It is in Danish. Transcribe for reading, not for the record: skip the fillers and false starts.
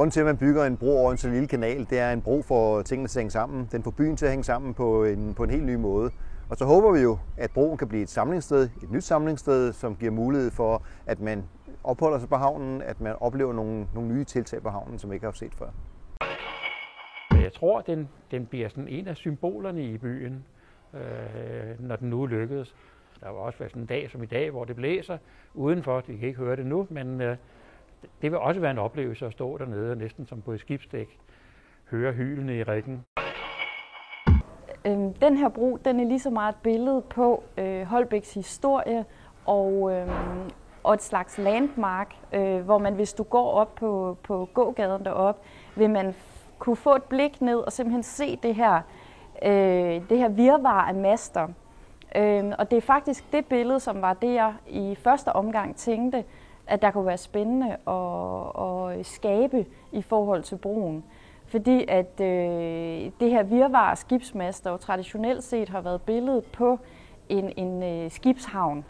Grunden til, at man bygger en bro over en så lille kanal, det er en bro for tingene til at hænge sammen. Den får byen til at hænge sammen på en helt ny måde. Og så håber vi jo, at broen kan blive et samlingssted, et nyt samlingssted, som giver mulighed for, at man opholder sig på havnen, at man oplever nogle nye tiltag på havnen, som ikke har set før. Jeg tror, den bliver sådan en af symbolerne i byen, når den nu lykkedes. Der var også været sådan en dag som i dag, hvor det blæser udenfor. De kan ikke høre det nu, men det vil også være en oplevelse at stå dernede, næsten som på et skibsdæk, høre hylene i riggen. Den her bro, den er lige så meget et billede på Holbæks historie og et slags landmark, hvor man, hvis du går op på gågaden derop, vil man kunne få et blik ned og simpelthen se det her virvar af master. Og det er faktisk det billede, som var det, jeg i første omgang tænkte, at der kunne være spændende at skabe i forhold til broen. Fordi at det her virvar af skibsmaster jo traditionelt set har været billedet på en skibshavn.